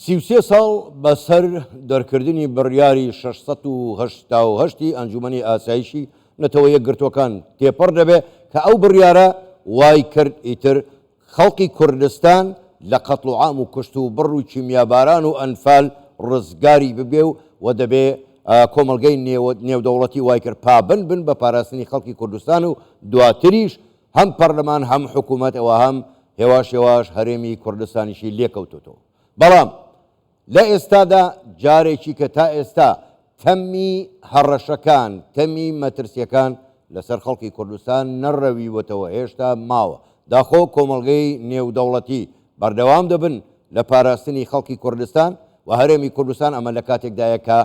33 ساڵ بەسەر دەرکردنی بڕیاری 688 ئەنجومەنی ئاسایشی نەتەوە یەکگرتوەکان تێپەڕ دەبێت کە ئەو بڕیارە وای کرد ئیتر خەڵقی کوردستان لە قەتڵ و عام و کوشت و بڕ و چیمیاباران و ئەنفال ڕزگاری ببێ و دەبێ کۆمەلگەی نێودەوڵەتی وای کرد پابند بن بە پاراستنی خەڵکی کوردستان و دواتریش هەم پەرلەمان هەم حکوومەت ئەوە هەم هێواش هێواش هەرێمی کوردستانیشی لێکەوتوتەوە. بەڵام لە ئێستادا جارێکی کە تا ئێستا تەمی هەڕەشەکان تەمی مەترسیەکان لەسەر خەڵکی کوردستان نەڕەویوەتەوە هێشتا ماوە داخۆ کۆمەلگەی نێودەوڵەتی بەردەوام دەبن لە پاراستنی خەڵکی کوردستان و هەرێمی کوردستان ئەمە لە کاتێکدایە کە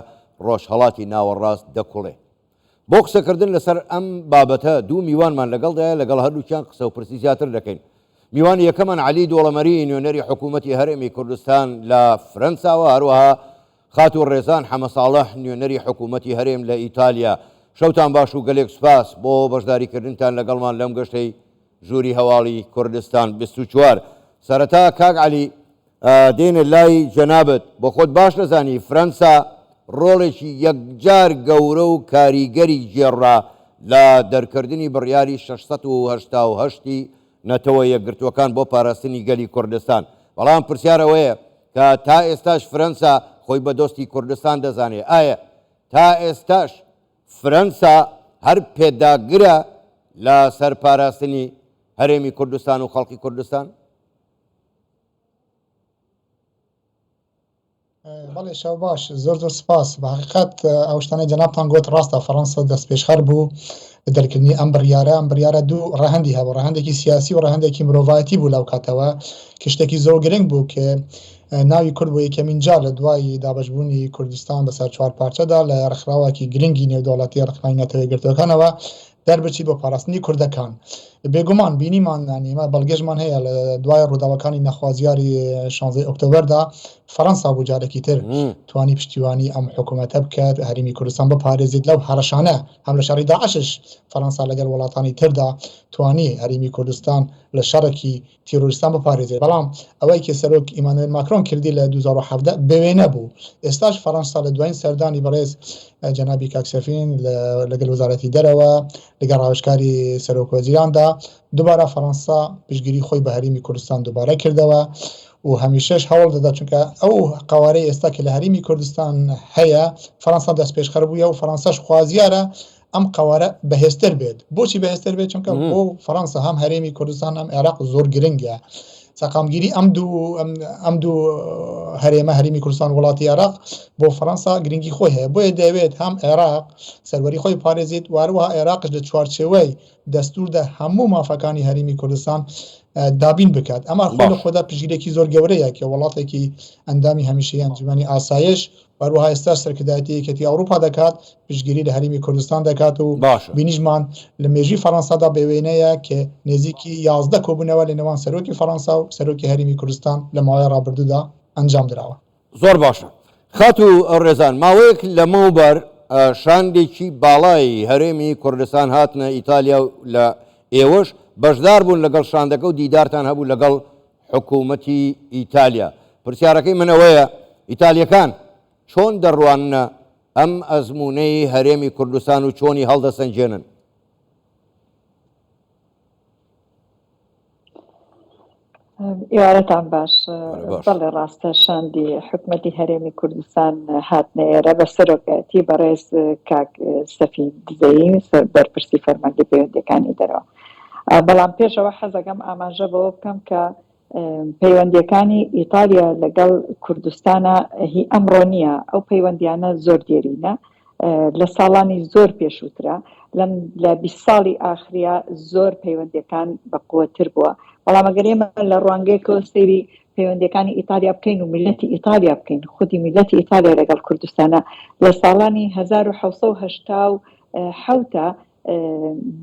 ڕۆژهەڵاتی ناوەڕاست دەکوڵێ. بۆ قسەکردن لەسەر ئەم بابەتە دوو میوانمان لەگەڵدایە لەگەڵ هەردووچیان قسە و پرسی زیاتر دەکەین. میوانی یەکەمان عەلی دۆڵەمەری نوێنەری حکوومەتی هەرێمی کوردستان لە فرەنساوە، هەروەها خاتوو ڕێزان حەمەساڵح نوێنەری حکوومەتی هەرێم لە ئیتالیا. شەوتان باش و گەلێک سوپاس بۆ بەشداریکردنتان لەگەڵمان لەم گەشتەی ژووری هەواڵی کوردستان 24. سەرەتا کاک عەلی دێنە لای جەنابەت بۆ خۆت باش دەزانی فرەنسا ڕۆڵێکی یەکجار گەورە و کاریگەری جێڕا لە دەرکردنی بڕیاری 688 نەتەوە یەکگرتوەکان بۆ پاراستنی گەلی کوردستان. بەڵام پرسیارەوەیە کە تا ئێستاش فرەنسا خۆی بە دۆستی کوردستان دەزانێت ئایا تا ئێستاش فرەنسا هەر پێداگرە لە سەرپاراستنی هەرێمی کوردستان و خەڵکی کوردستان؟ بەڵێ شەو باش، زۆر زۆر سپاس. بە حقیقەت ئەو شتانەی جەنابتان گوت ڕاستە، فەڕەنسا دەست پێشخەر بوو لە دەرکردنی ئەم بڕیارە دوو ڕەهەندی هەبوو، ڕەهەندێکی سیاسی و ڕەهەندێکی مرۆڤایەتی بوو لەو کاتەوە کە شتێکی زۆر گرنگ بوو کە ناوی کورد بۆ یەکەمین جار لە دوای دابەشبوونی کوردستان بەسەر چوار پارچەدا لە ڕێکخراوێکی گرنگی نێودەوڵەتی ڕێکخراوی نەتەوە یەکگرتوەکانەوە دەربچی بۆ پاراستنی کوردەکان. بێگومان بینیمان نانیمە بەڵگەشمان هەیە لە دوای ڕووداوەکانی نەخوازیاری 16 ئۆکتۆبەردا فەڕەنسا بوو جارێکی تر توانی پشتیوانی ئەم حکوومەتە بکات هەرێمی کوردستان بپارێزێت لەو هەڕەشانە هەم لە شەڕی داعشش فەڕەنسا لەگەڵ وڵاتانی تردا توانی هەرێمی کوردستان لە شەڕێکی تیرۆریستان بپارێزێت. بەڵام ئەوەی کە سەرۆک ئیمانوێل ماکرۆن کردی لە 2017 بەوێ نەبوو. ئێستاش فەڕەنسا لە دوایین سەردانی بەڕێز جەنابی کاکسەفین لەگەڵ وەزارەتی دەرەوە لەگەڵ ڕاوشکاری سەرۆک وەزیراندا دووبارە فەڕەنسا پشتگیری خۆی بە هەرێمی کوردستان دووبارە کردەوە و هەمیشەش هەوڵ دەدا، چونکە ئەو قوارەی ئێستا کە لە هەرێمی کوردستان هەیە فەڕەنسا دەست پێشخەر بووە و فەڕەنساش خوازیارە ئەم قوارە بەهێزتر بێت. بۆچی بەهێزتر بێت؟ چونکە بۆ فەڕەنسا هەم هەرێمی کوردستان هەم عێراق زۆر گرنگە. سەقامگیری ئەم دوو هەرێمە هەرێمی کوردستان وڵاتی عێراق بۆ فەڕەنسا گرنگی خۆی هەیە، بۆیە دەوێت هەم عێراق سەروەری خۆی پارێزیت واروها عێراقش لە چوارچێوەی دەستوردا هەموو مافەکانی هەرێمی کوردستان دابین بکات. ئەمە خۆ لە خۆدا پشگیرێکی زۆر گەورەیە کە وڵاتێکی ئەندامی هەمیشەیی ئەنجومەنی ئاسایش وەروها ئێستا سەرکردایەتی یەکێتی ئەوروپا دەکات پشتگیری لە هەرێمی کوردستان دەکات و بینیشمان لە مێژووی فەڕەنسادا بەوێنەیە کە نێزیکی 11 کۆبوونەوە لە نێوان سەرۆکی فەڕەنسا و سەرۆکی هەرێمی کوردستان لە ماوەی ڕابردوودا ئەنجام درراوە. زۆر باشە. خاتوو ڕێزان ماوەیەک لەمەوبەر شاندێکی باڵای هەرێمی کوردستان هاتنە ئیتالیا لە ئێوەش بەشدار بوون لەگەڵ شاندەکە و دیدارتان هەبوو لەگەڵ حکوومەتی ئیتالیا. پرسیارەکەی منەوەیە ئیتالیەکان چۆن دەڕوانە ئەم ئەزموونەی هەرێمی کوردستان و چۆنی هەڵدەسەنجێنن؟ ئێوارەتان باش. بەڵێ ڕاستە شاندی حکوومەتی هەرێمی کوردستان هاتنێرە بە سەرۆکایەتی بەڕێز کاک سەفی دزەیی بەرپرسی فەرماندەی پەیوەندیەکانی دەرەوە. بەڵام پێشەوە حەزەکەم ئاماژە بەوە بکەم کە پەیوەندیەکانی ئیتالیا لەگەڵ کوردستانە هی ئەمڕۆ نییە، ئەو پەیوەندیانە زۆر دێرینە، لە ساڵانی زۆر پێشووترە، لە 20 ساڵی ئاخریا زۆر پەیوەندیەکان بەقووەتر بووە. بەڵام ئەگەر ئێمە لە ڕوانگەیەکەوە سەیری پەیوەندیەکانی ئیتالیا بکەین و میلەتی ئیتالیا بکەین، خودی میلەتی ئیتالیا لەگەڵ کوردستانە لە ساڵانی 1777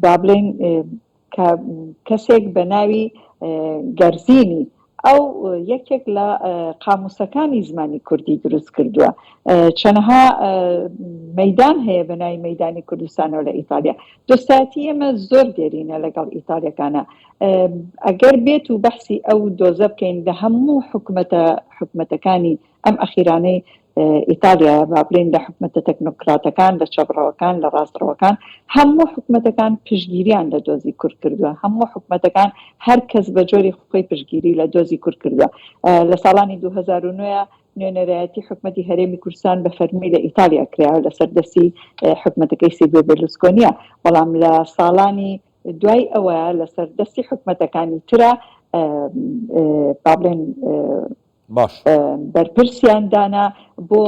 با بڵێن کەسێک بە ناوی گەرزینی ئەو یەکێک لە قاموسەکانی زمانی کوردی دروست کردووە. چەنەها مەدان هەیە بەناوی مەدانی کوردستانەوە لە ئیتالیا. دۆستاتی ئێمە زۆر دێرینە لەگەڵ ئیتالیەکانە. ئەگەر بێت و بەحسی ئەو دۆزە بکەین لە هەموو حکومەتەکانی ئەم ئەخیرانەی ئیتالیا با بڵێن لە حکومەتە تەکنۆکراتەکان، لە چەبڕەوەکان، لە ڕاستڕەوەکان، هەموو حکومەتەکان پشتگیریان لە دۆزی کورد کردووە. هەموو حکومەتەکان هەر کەس بە جۆری خۆی پشتگیری لە دۆزی کورد کردووە. لە ساڵانی 2009 نوێنەرایەتی حکومەتی هەرێمی کوردستان بە فەرمی لە ئیتالیا کراوە لەسەر دەستی حکومەتەکەی سیلڤیۆ بێرلوسکۆنیە، بەڵام لە ساڵانی دوای ئەوە لەسەر دەستی حکومەتەکانی ترە با بڵێن بەرپرسیان دانا بۆ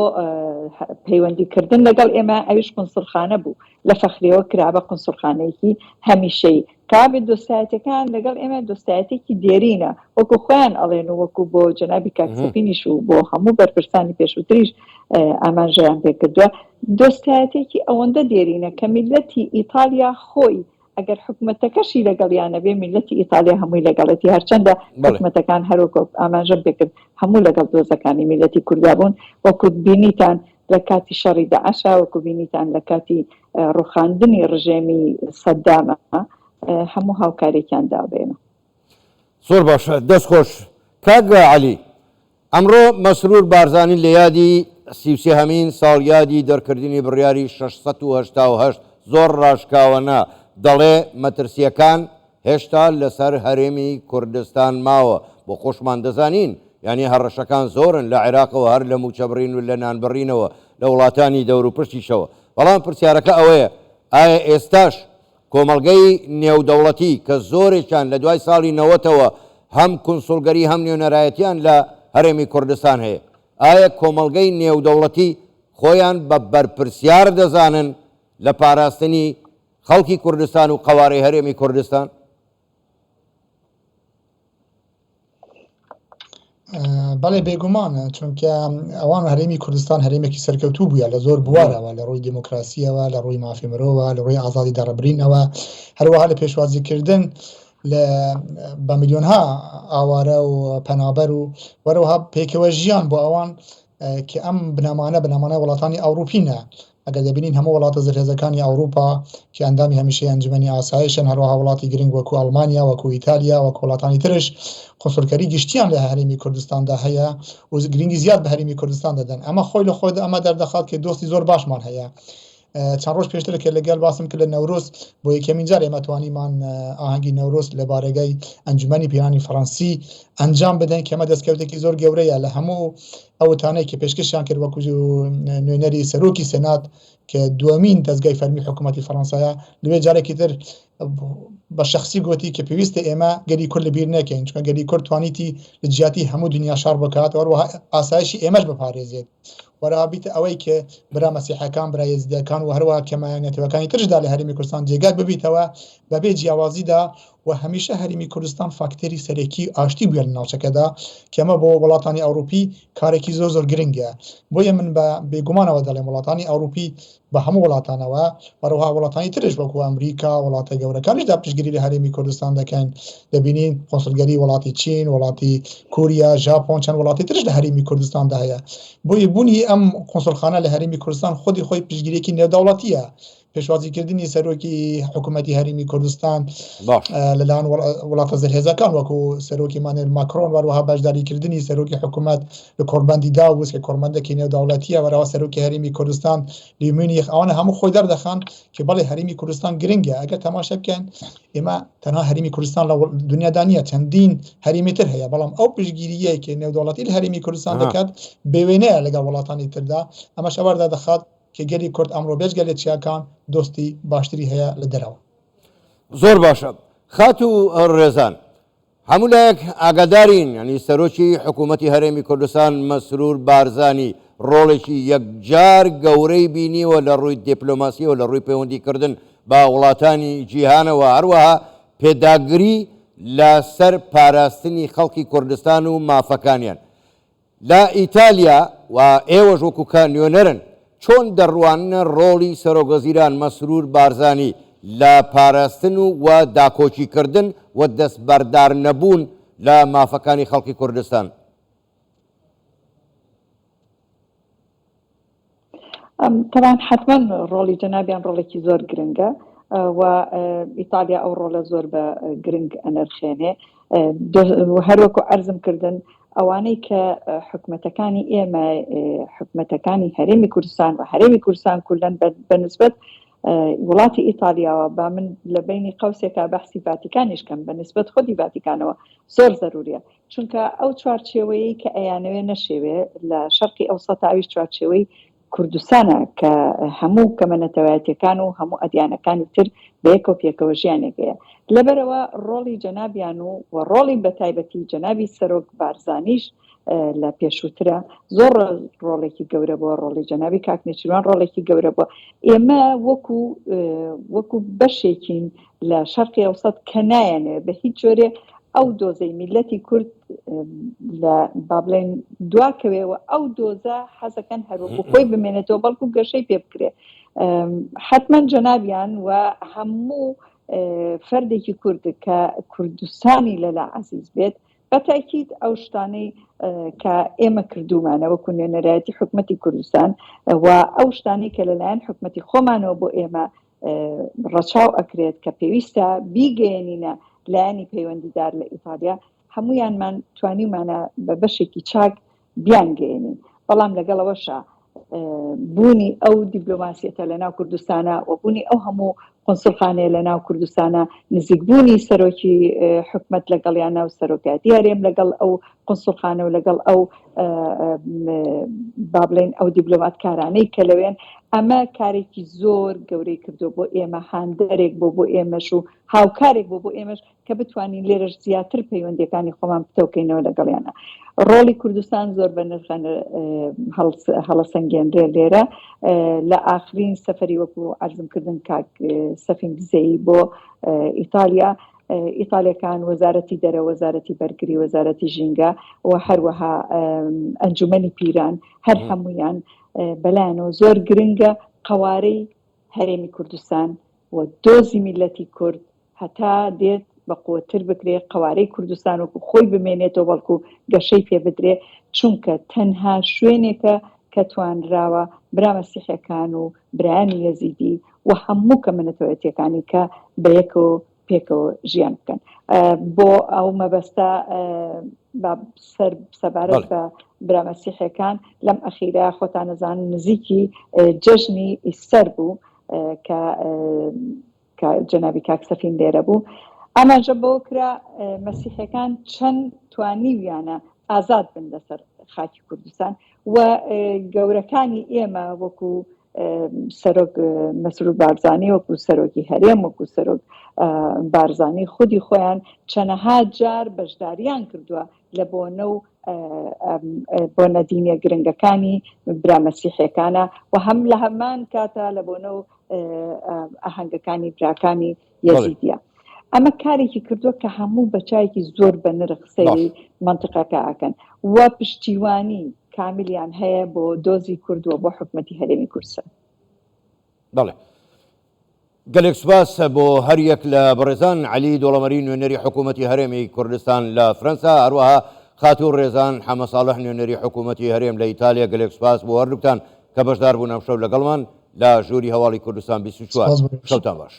پەیوەندیکردن لەگەڵ ئێمە. ئەویش قونسڵخانە بوو، لە فەخریەوە کرابە قونسڵخانەیەکی هەمیشەی. کابێت دۆستایەتەکان لەگەڵ ئێمە دۆستایەتێکی دێرینە، وەکو خۆیان ئەڵێن و وەکو بۆ جەنابی کاکسەفینیش و بۆ هەموو بەرپرسانی پێشووتریش ئاماژەیان پێ کردووە. دۆستایەتێکی ئەوەندە دێرینە کە میلەتی ئیتالیا خۆی ئەگەر حکومەتەکەشی لەگەڵیانە بێ، میلەتی ئیتالیا هەمووی لەگەڵەتی، هەرچەندە حکومەتەکان هەروەکو ئاماژەم پێکرد هەموو لەگەڵ دۆزەکانی میلەتی کوردیا بوون. وەکو بینیتان لە کاتی شەڕی داعشا، وەکو بینیتان لە کاتی ڕوخاندنی ڕژێمی سەدامە، هەموو هاوکارێکیان دابێنە. زۆر باشە، دەست خۆش. کاگا عەلی، ئەمڕۆ مەسرور بارزانی لە یادی 33هەمین ساڵیادی دەرکردنی بڕیاری 688 زۆر ڕاشکاوەنا دەڵێ مەترسیەکان هێشتا لەسەر هەرێمی کوردستان ماوە. بۆ خۆشمان دەزانین یعنی هەڕەشەکان زۆرن لە عێراقەوە، هەر لە موچەبڕین و لە نانبڕینەوە لە وڵاتانی دەور و پشتیشەوە. بەڵام پرسیارەکە ئەوەیە، ئایا ئێستاش کۆمەڵگەی نێودەوڵەتی کە زۆرێکیان لە دوای ساڵی 90ەوە هەم کونسڵگەری هەم نوێنەرایەتیان لە هەرێمی کوردستان هەیە، ئایا کۆمەڵگەی نێودەوڵەتی خۆیان بە بەرپرسیار دەزانن لە پاراستنی خەڵکی کوردستان و قەوارەی هەرێمی کوردستان؟ بەڵێ بێگومانە، چونکە ئەوان هەرێمی کوردستان هەرێمێکی سەرکەوتوو بووە لە زۆر بوارەوە، لە ڕووی دموکراسیەوە، لە ڕووی مافی مرۆڤە، لە ڕووی ئازادی دەڕەبرینەوە، هەروەها لە پێشوازیکردن بە میلیۆنها ئاوارە و پەنابەر و وەروەها پێکەوە ژیان بۆ ئەوان کە ئەم بنەمانە وڵاتانی ئەوروپینە. ئەگەر دەبینین هەموو وڵاتە زەرهێزەکانی ئەوروپا کە ئەندامی هەمیشەی ئەنجومەنی ئاسایشن، هەروەها وڵاتی گرنگ وەکو ئەڵمانیا، وەکو ئیتالیا، وەکو وڵاتانی ترش قونسڵگەری گشتیان لە هەرێمی کوردستاندا هەیە و گرنگی زیاد بە هەرێمی کوردستان دەدەن. ئەمە خۆی لە خۆیدا ئەمە دەردەخات کە دۆستی زۆر باشمان هەیە. چەند ڕۆژ پێشتر کە لەگەڵ باسم کرد لە نەورۆز بۆ یەکەمین جار ئێمە توانیمان ئاهەنگی نەورۆز لە بارگەی ئەنجومەنی پیرانی فەڕەنسی ئەنجام بدەین کە ئەمە دەستکەوتێکی زۆر گەورەیە لە هەموو ئەوتانەی کە پێشکەشیان کرد وەکو نوێنەری سەرۆکی سێنات کە دووەمین دەستگای فەرمی حکوومەتی فەڕەنسایە لەوێ جارێکی تر بە شخصی گوتی کە پێویستە ئێمە گەلی کورد لەبیر نەکەین، چونکە گەلی کورد توانیتی لە جیاتی هەموو دنیا شار بکات، وەروەها ئاسایشی ئێمەش بپارێزێت، وەرابیتە ئەوەی کە برا مەسیحەکان، برا یەزیدیەکان و هەروەها کەمایەتەوەکانی ترشدا لە هەرێمی کوردستان جێگات ببیتەوە بەبێ جیاوازیدا و هەمیشە هەرێمی کوردستان فاکتەری سەرەکی ئاشتی بووە لە ناوچەکەدا کە ئەمە بۆ وڵاتانی ئەوروپی کارێکی زۆر گرنگە. بۆیە من بە بێگومانەوە دەڵێم وڵاتانی ئەوروپی بە هەموو وڵاتانەوە وەروەها وڵاتانی ترش وەکو ئەمریکا، وڵاتە گەورەکانیشدا پشتگیری لە هەرێمی کوردستان دەکەن. دەبینین قۆنسڵگەری وڵاتی چین، وڵاتی کوریا، ژاپۆن، چەند وڵاتی ترش لە هەرێمی کوردستاندا هەیە. بۆیە بوونی ئەم قۆنسڵخانە لە هەرێمی کوردستان خۆی پشتگیریەکی نێودەوڵەتیە. پێشوازیکردنی سەرۆکی حکوومەتی هەرێمی کوردستان لەلایەن وڵاتە زەرهێزەکان وەکو سەرۆکی ئیمانوئێل ماکرۆن، وەروەها بەشداریکردنی سەرۆکی حکوومەت لە کۆربەندی داووس کە کۆربەندێکی نێودەوڵەتیە، وەرەوە سەرۆکی هەرێمی کوردستان لە میونیخ، ئەوانە هەموو خۆی دەردەخان کە بەڵێ هەرێمی کوردستان گرنگە. ئەگەر تەماشا بکەین ئێمە تەنها هەرێمی کوردستان لە دنیادا نیە، چەندین هەرێمی تر هەیە، بەڵام ئەو پشتگیریە کە نێودەوڵەتی لە هەرێمی کوردستان دەکات بێوێنەیە لەگەڵ وڵاتانی تردا. ئەمەش ئەوەردا دەخات کە گەلی کورد ئەمڕۆ بێجگەلێکچیاکان دۆستی باشتری هەیە لە دەرەوە. زۆر باشە. خات و ڕێزان، هەموو لایەک ئاگادارین، ینی سەرۆکی حکوومەتی هەرێمی کوردستان مەسرور بارزانی ڕۆڵێکی یەکجار گەورەی بینیوە لە ڕووی دیپلۆماسیەوە، لە ڕووی پەیوەندیکردن با وڵاتانی جیهانەوە، هەروەها پێداگری لەسەر پاراستنی خەڵکی کوردستان و مافەکانیان. لە ئیتالیا و ئێوەش وەکو کانیۆنەرن، چۆن دەڕوانە ڕۆڵی سەرۆکوەزیران مەسرور بارزانی لە پاراستن و داکۆچیکردن و دەستبەردار نەبوون لە مافەکانی خەڵکی کوردستان؟ طبعا حتما ڕۆڵی جەنابیان ڕۆڵێکی زۆر گرنگە و ئیتالیا ئەو ڕۆڵە زۆر بە گرنگ ئەنرخێنێ هەروەکو عەرزم کردن ئەوانەی کە حکومەتەکانی ئێمە حکومەتەکانی هەرێمی کوردستان و هەرێمی کوردستان کولەن بەنسبەت وڵاتی ئیتالیاوە با من لە بینی قەوسێکا بەحسی ڤاتیکانیش کەم بەنسبەت خۆی ڤاتیکانەوە زۆر زەروریە چونکە ئەو چوارچێوەیەی کە ئەیانەوێ نەشێوێ لە شەرقی ئەوسەط ئاویش چوارچێوەی کوردستانە کە هەموو کەمەنەتەوایەتیەکان و هەموو ئەدیانەکانی تر بەیەکەوە پێکەوە ژیانێکەیە لەبەرەوە ڕۆڵی جەنابیان و ڕۆڵی بەتایبەتی جەنابی سەرۆک بارزانیش لە پێشووترە زۆر ڕۆڵێکی گەورە بۆ ڕۆڵی جەنابی کاک نێچیروان ڕۆڵێکی گەورە بۆ ئێمە وەکو بەشێکین لە شەرقی ئەوسەط کە نایەنێ بە هیچ جۆرێ ئەو دۆزەی میلەتی کورد لە با بڵێن دواکەوێەوە ئەو دۆزە حەزەکەن هەروەکو خۆی بمێنێتەوە بەڵکو گەشەی پێ بکرێ حتما جەنابیان و هەموو فەردێکی کورد کە کوردستانی لەلا عەزیز بێت بەتاکید ئەو شتانەی کە ئێمە کردومانە وەکو نوێنەرایەتی حکومەتی کوردستان و ئەو شتانەی کە لەلایەن حکومەتی خۆمانەوە بۆ ئێمە ڕەچاو ئەکرێت کە پێویستە بیگەێنینە لایەنی پەیوەندیدار لە ئیتالیا هەمویانمان توانیمانە بە بەشێکی چاک بیانگەێنین بەڵام لەگەڵەوەشە بوونی ئەو دیبلۆماسیەتە لە ناو کوردستانە و بوونی ئەو هەموو قۆنسڵخانەیە لە ناو کوردستانە نزیکبوونی سەرۆکی حکومەت لەگەڵیانە و سەرۆکاتی هەرێم لەگەڵ ئەو قۆنسڵخانە و لەگەڵ ئەو با بڵێن ئەو دیبلۆماتکارانەی کە لەوێن ئەمە کارێکی زۆر گەورەی کردو بۆ ئێمە هاندەرێک بۆ ئێمەش و هاوکارێک بۆ ئێمەش کە بتوانین لێرەش زیاتر پەیوەندیەکانی خۆمان بتەوکەینەوە لەگەڵیانە ڕۆڵی کوردستان زۆر بە نرخەن هەڵەسەنگێنرێ لێرە لە ئاخرین سەفەری وەکو عەرزم کردن کاک سەفین دزەیی بۆ ئیتالیا ئیتالیەکان وەزارەتی دەرە وەزارەتی بەرگری وەزارەتی ژینگە و هەروەها ئەنجومەنی پیران هەر هەمویان بەلایەنەوە زۆر گرنگە قەوارەی هەرێمی کوردستان و دۆزی میلەتی کورد هەتا دێت بە قووەتر بکرێ قەوارەی کوردستان وەکو خۆی بمێنێتەوە بەڵکو گەشەی پێ بدرێ چونکە تەنها شوێنێکە کە توانراوە برا مەسیحیەکان و برایانی یەزیدی و هەموو کەمەنەتەوەیەتیەکانی کە بەیەکەوە پێکەوە ژیان بکەن بۆ ئەو مەبەستە سەبارەت بە برا مەسیحیەکان لەم ئەخیرە خۆتان نەزان نزیکی جەژنی ئیستەر بوو کە جەنابی کاک سەفین لێرە بوو ئاماژە بۆ کرا مەسیحیەکان چەند توانیویانە ئازاد بن لەسەر خاکی کوردستان و گەورەکانی ئێمە وەکو سەرۆک مەسرور بارزانی وەکو سەرۆکی هەرێم وەکو سەرۆک بارزانی خودی خۆیان چەنەها جار بەشداریان کردووە لە بۆنە و بۆنە دینیە گرنگەکانی برا مەسیحیەکانە و هەم لە هەمان کاتە لە بۆنە و ئاهەنگەکانی براکانی یەزیدیە ئەمە کارێکی کردووە کە هەموو بەچایەکی زۆر بە نرخ سەیری منطقەکە ئاکەن و پشتیوانی کاملیان هەیە بۆ دۆزی کردووە بۆ حکومەتی هەرێمی کوردستان. بەڵێ گەلێک سوپاس بۆ هەر یەک لە بەڕێزان عەلی دۆڵەمەری نوێنەری حکوومەتی هەرێمی کوردستان لە فەرەنسا هەروەها خاتوو ڕێزان حەمە ساڵح نوێنەری حکوومەتی هەرێم لە ئیتالیا گەلێک سوپاس بۆ هەردووکتان کە بەشدار بوون ئەم شەو لەگەڵمان لە ژووری هەواڵی کوردستان 24 شەوتان باش.